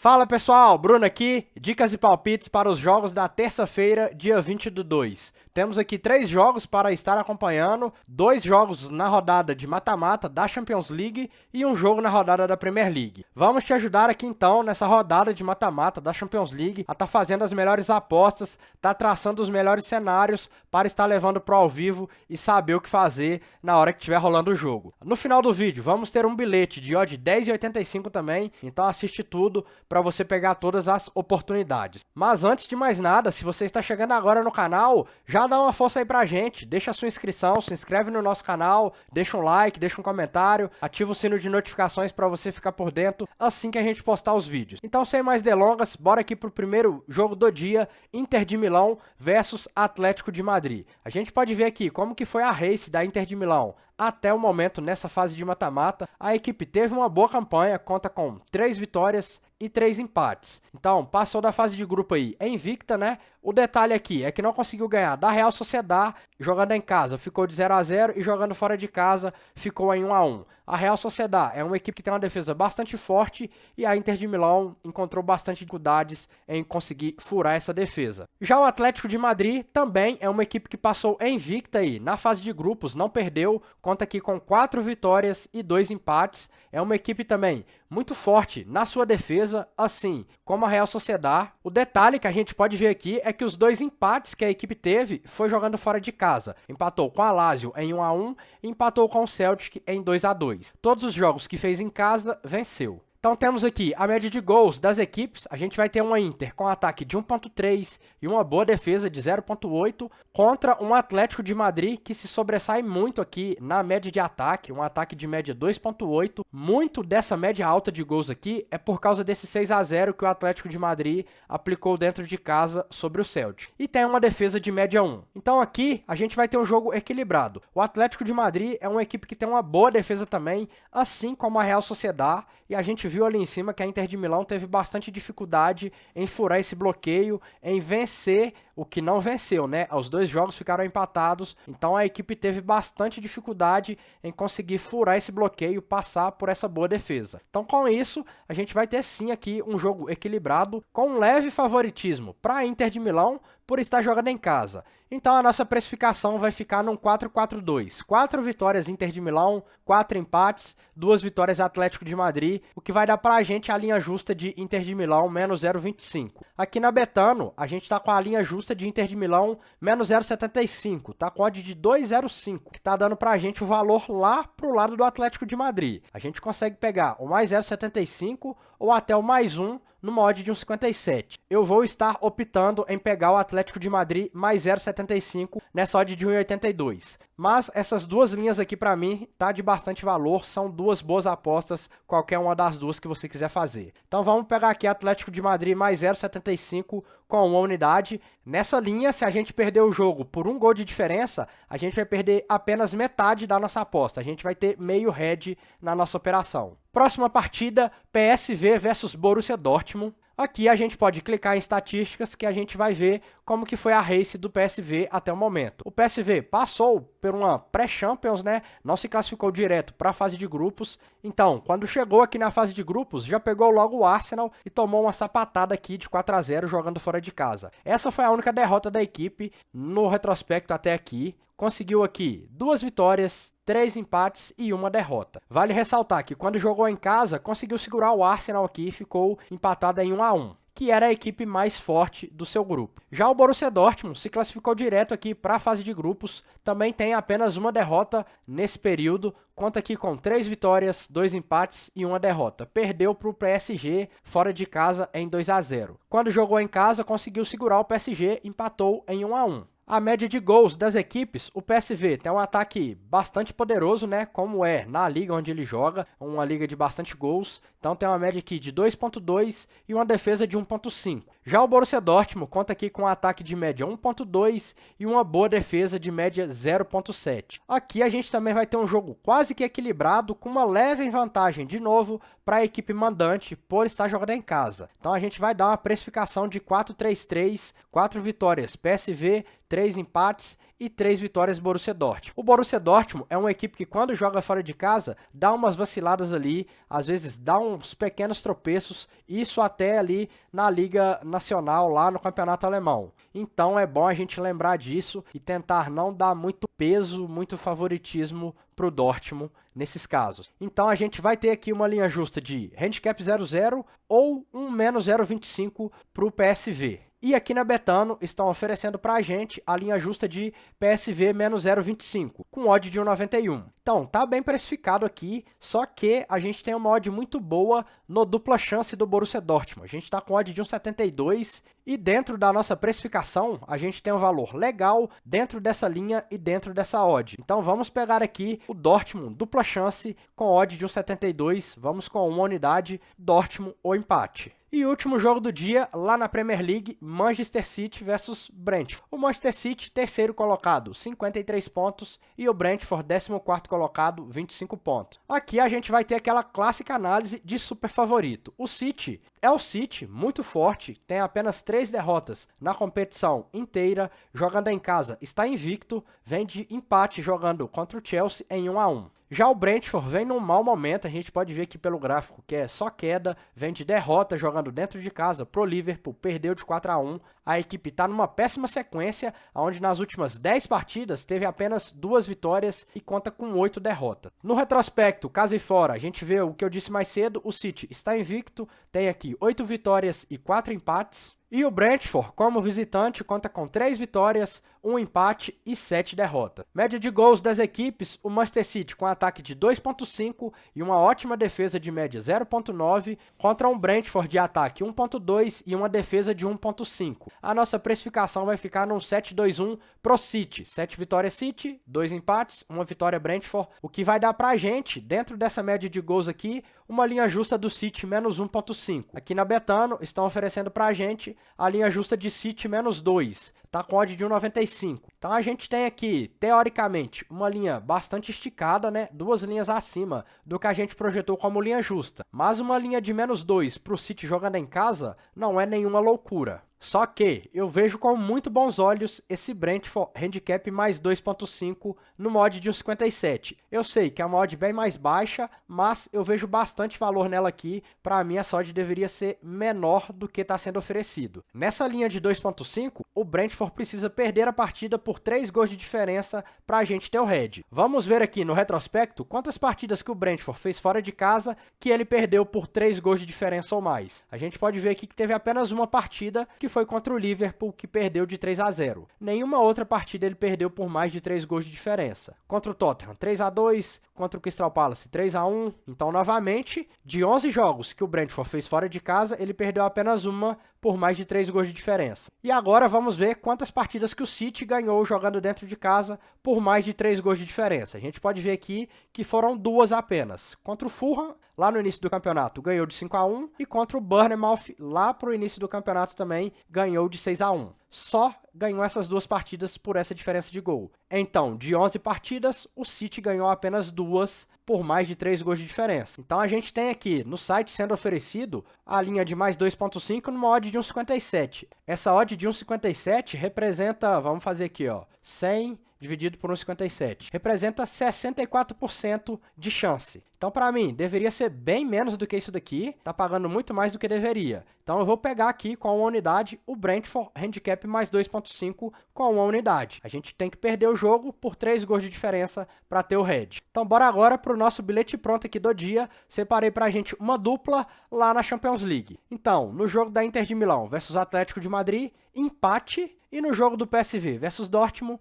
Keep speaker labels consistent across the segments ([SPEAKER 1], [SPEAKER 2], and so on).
[SPEAKER 1] Fala pessoal, Bruno aqui, dicas e palpites para os jogos da terça-feira, dia 20/2. Temos aqui 3 jogos para estar acompanhando, 2 jogos na rodada de mata-mata da Champions League e um jogo na rodada da Premier League. Vamos te ajudar aqui então nessa rodada de mata-mata da Champions League, a estar fazendo as melhores apostas, estar traçando os melhores cenários para estar levando para o ao vivo e saber o que fazer na hora que estiver rolando o jogo. No final do vídeo vamos ter um bilhete de odd 10,85 também, então assiste tudo para você pegar todas as oportunidades. Mas antes de mais nada, se você está chegando agora no canal, já dá uma força aí pra gente, deixa a sua inscrição, se inscreve no nosso canal, deixa um like, deixa um comentário, ativa o sino de notificações para você ficar por dentro assim que a gente postar os vídeos. Então, sem mais delongas, bora aqui pro primeiro jogo do dia, Inter de Milão versus Atlético de Madrid. A gente pode ver aqui como que foi a race da Inter de Milão. Até o momento, nessa fase de mata-mata, a equipe teve uma boa campanha, conta com 3 vitórias e 3 empates. Então, passou da fase de grupo aí invicta, né? O detalhe aqui é que não conseguiu ganhar da Real Sociedad, jogando em casa ficou de 0-0 e jogando fora de casa ficou em 1-1. A Real Sociedad é uma equipe que tem uma defesa bastante forte e a Inter de Milão encontrou bastante dificuldades em conseguir furar essa defesa. Já o Atlético de Madrid também é uma equipe que passou invicta aí na fase de grupos, não perdeu, conta aqui com 4 vitórias e 2 empates. É uma equipe também muito forte na sua defesa, assim como a Real Sociedad. O detalhe que a gente pode ver aqui é que os 2 empates que a equipe teve foi jogando fora de casa. Empatou com a Lazio em 1-1 e empatou com o Celtic em 2-2. Todos os jogos que fez em casa, venceu. Então temos aqui a média de gols das equipes, a gente vai ter uma Inter com ataque de 1.3 e uma boa defesa de 0.8 contra um Atlético de Madrid que se sobressai muito aqui na média de ataque, um ataque de média 2.8. Muito dessa média alta de gols aqui é por causa desse 6-0 que o Atlético de Madrid aplicou dentro de casa sobre o Celtic. E tem uma defesa de média 1. Então aqui a gente vai ter um jogo equilibrado. O Atlético de Madrid é uma equipe que tem uma boa defesa também, assim como a Real Sociedad, e a gente viu ali em cima que a Inter de Milão teve bastante dificuldade em furar esse bloqueio, em vencer o que não venceu, né? Os 2 jogos ficaram empatados, então a equipe teve bastante dificuldade em conseguir furar esse bloqueio, passar por essa boa defesa. Então com isso, a gente vai ter sim aqui um jogo equilibrado, com um leve favoritismo para a Inter de Milão, por estar jogando em casa. Então a nossa precificação vai ficar num 4-4-2. 4 vitórias Inter de Milão, 4 empates, 2 vitórias Atlético de Madrid, o que vai dar pra gente a linha justa de Inter de Milão, menos 0,25. Aqui na Betano, a gente tá com a linha justa de Inter de Milão, menos 0,75. Tá com odd de 2,05, que tá dando pra gente o valor lá pro lado do Atlético de Madrid. A gente consegue pegar o mais 0,75 ou até o mais 1, numa odd de 1,57. Eu vou estar optando em pegar o Atlético de Madrid mais 0,75 nessa odd de 1,82. Mas essas duas linhas aqui para mim tá de bastante valor, são 2 boas apostas, qualquer uma das duas que você quiser fazer. Então vamos pegar aqui Atlético de Madrid mais 0,75 com uma unidade. Nessa linha, se a gente perder o jogo por 1 gol de diferença, a gente vai perder apenas metade da nossa aposta. A gente vai ter meio head na nossa operação. Próxima partida, PSV versus Borussia Dortmund. Aqui a gente pode clicar em estatísticas que a gente vai ver como que foi a race do PSV até o momento. O PSV passou por uma pré-Champions, né? Não se classificou direto para a fase de grupos. Então, quando chegou aqui na fase de grupos, já pegou logo o Arsenal e tomou uma sapatada aqui de 4-0 jogando fora de casa. Essa foi a única derrota da equipe no retrospecto até aqui. Conseguiu aqui 2 vitórias, 3 empates e 1 derrota. Vale ressaltar que quando jogou em casa, conseguiu segurar o Arsenal aqui e ficou empatado em 1-1, que era a equipe mais forte do seu grupo. Já o Borussia Dortmund se classificou direto aqui para a fase de grupos, também tem apenas 1 derrota nesse período, conta aqui com 3 vitórias, 2 empates e 1 derrota. Perdeu para o PSG fora de casa em 2-0. Quando jogou em casa, conseguiu segurar o PSG, empatou em 1-1. A média de gols das equipes, o PSV tem um ataque bastante poderoso, né? Como é na liga onde ele joga, uma liga de bastante gols. Então tem uma média aqui de 2.2 e uma defesa de 1.5. Já o Borussia Dortmund conta aqui com um ataque de média 1.2 e uma boa defesa de média 0.7. Aqui a gente também vai ter um jogo quase que equilibrado, com uma leve vantagem de novo para a equipe mandante por estar jogando em casa. Então a gente vai dar uma precificação de 4-3-3, 4 vitórias PSV, 3 empates e 3 vitórias Borussia Dortmund. O Borussia Dortmund é uma equipe que quando joga fora de casa, dá umas vaciladas ali, às vezes dá uns pequenos tropeços, isso até ali na Liga Nacional, lá no Campeonato Alemão. Então é bom a gente lembrar disso e tentar não dar muito peso, muito favoritismo para o Dortmund nesses casos. Então a gente vai ter aqui uma linha justa de handicap 0,0 ou um menos 0,25 para o PSV. E aqui na Betano estão oferecendo para a gente a linha justa de PSV menos 0,25, com odd de 1,91. Então, tá bem precificado aqui, só que a gente tem uma odd muito boa no dupla chance do Borussia Dortmund. A gente está com odd de 1,72 e dentro da nossa precificação, a gente tem um valor legal dentro dessa linha e dentro dessa odd. Então, vamos pegar aqui o Dortmund dupla chance com odd de 1,72. Vamos com uma unidade, Dortmund ou empate. E o último jogo do dia, lá na Premier League, Manchester City versus Brentford. O Manchester City, terceiro colocado, 53 pontos, e o Brentford, 14º colocado, 25 pontos. Aqui a gente vai ter aquela clássica análise de super favorito. O City é o City, muito forte, tem apenas 3 derrotas na competição inteira, jogando em casa, está invicto, vem de empate jogando contra o Chelsea em 1-1. Já o Brentford vem num mau momento, a gente pode ver aqui pelo gráfico que é só queda, vem de derrota jogando dentro de casa pro Liverpool, perdeu de 4-1. A equipe está numa péssima sequência, onde nas últimas 10 partidas teve apenas 2 vitórias e conta com 8 derrotas. No retrospecto, casa e fora, a gente vê o que eu disse mais cedo, o City está invicto, tem aqui 8 vitórias e 4 empates. E o Brentford, como visitante, conta com 3 vitórias, 1 empate e 7 derrotas. Média de gols das equipes, o Manchester City com ataque de 2.5 e uma ótima defesa de média 0.9, contra um Brentford de ataque 1.2 e uma defesa de 1.5. A nossa precificação vai ficar num 7-2-1 pro City. 7 vitórias City, 2 empates, 1 vitória Brentford, o que vai dar pra gente, dentro dessa média de gols aqui, uma linha justa do City menos 1.5. Aqui na Betano estão oferecendo pra gente a linha justa de City menos 2. Tá com odd de 1,95. Então a gente tem aqui, teoricamente, uma linha bastante esticada, né? 2 linhas acima do que a gente projetou como linha justa. Mas uma linha de menos 2 para o City jogando em casa não é nenhuma loucura. Só que eu vejo com muito bons olhos esse Brentford handicap mais 2.5 no mod de 1,57. Eu sei que é uma odd bem mais baixa, mas eu vejo bastante valor nela aqui. Para mim, essa odd deveria ser menor do que está sendo oferecido. Nessa linha de 2.5, o Brentford precisa perder a partida por 3 gols de diferença para a gente ter o head. Vamos ver aqui no retrospecto quantas partidas que o Brentford fez fora de casa que ele perdeu por 3 gols de diferença ou mais. A gente pode ver aqui que teve apenas uma partida que foi contra o Liverpool, que perdeu de 3-0. Nenhuma outra partida ele perdeu por mais de 3 gols de diferença. Contra o Tottenham, 3-2. Contra o Crystal Palace, 3-1. Então, novamente, de 11 jogos que o Brentford fez fora de casa, ele perdeu apenas uma por mais de 3 gols de diferença. E agora vamos ver quantas partidas que o City ganhou jogando dentro de casa por mais de 3 gols de diferença. A gente pode ver aqui que foram 2 apenas. Contra o Fulham, lá no início do campeonato, ganhou de 5-1. E contra o Bournemouth, lá para o início do campeonato também, ganhou de 6-1. Só ganhou essas 2 partidas por essa diferença de gol. Então, de 11 partidas, o City ganhou apenas 2 por mais de 3 gols de diferença. Então, a gente tem aqui no site sendo oferecido a linha de mais 2.5 numa odd de 1,57. Essa odd de 1,57 representa, vamos fazer aqui, ó, 100 dividido por 1,57. Representa 64% de chance. Então, para mim, deveria ser bem menos do que isso daqui. Tá pagando muito mais do que deveria. Então, eu vou pegar aqui com uma unidade o Brentford handicap mais 2.5 com uma unidade. A gente tem que perder o jogo por 3 gols de diferença para ter o head. Então, bora agora para o nosso bilhete pronto aqui do dia. Separei para a gente uma dupla lá na Champions League. Então, no jogo da Inter de Milão versus Atlético de Madrid, empate. E no jogo do PSV versus Dortmund,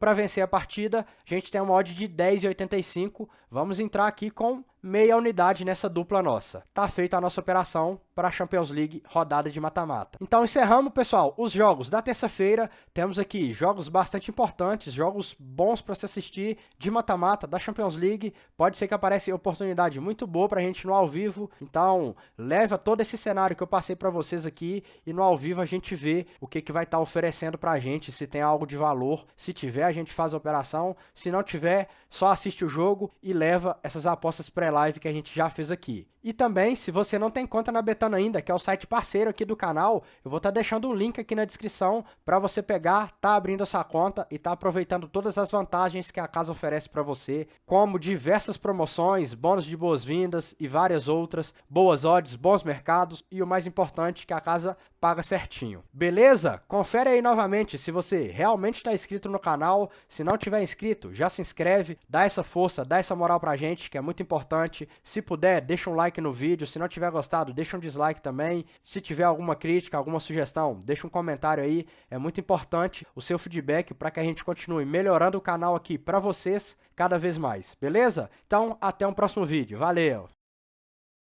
[SPEAKER 1] para vencer a partida, a gente tem uma odd de 10,85. Vamos entrar aqui com meia unidade nessa dupla nossa. Tá feita a nossa operação para a Champions League rodada de mata-mata. Então encerramos, pessoal, os jogos da terça-feira. Temos aqui jogos bastante importantes, jogos bons para se assistir de mata-mata da Champions League. Pode ser que apareça oportunidade muito boa para a gente no ao vivo. Então leva todo esse cenário que eu passei para vocês aqui e no ao vivo a gente vê o que vai estar oferecendo para a gente, se tem algo de valor. Se tiver, a gente faz a operação. Se não tiver, só assiste o jogo e leva essas apostas pré-live que a gente já fez aqui. E também, se você não tem conta na Betano ainda, que é o site parceiro aqui do canal, eu vou estar deixando um link aqui na descrição para você pegar, tá abrindo essa conta e tá aproveitando todas as vantagens que a casa oferece para você, como diversas promoções, bônus de boas-vindas e várias outras, boas odds, bons mercados e o mais importante, que a casa paga certinho. Beleza? Confere aí novamente se você realmente está inscrito no canal. Se não tiver inscrito, já se inscreve, dá essa força, dá essa moral pra gente, que é muito importante. Se puder, deixa um like no vídeo. Se não tiver gostado, deixa um dislike também. Se tiver alguma crítica, alguma sugestão, deixa um comentário aí. É muito importante o seu feedback para que a gente continue melhorando o canal aqui para vocês cada vez mais. Beleza? Então, até um próximo vídeo. Valeu!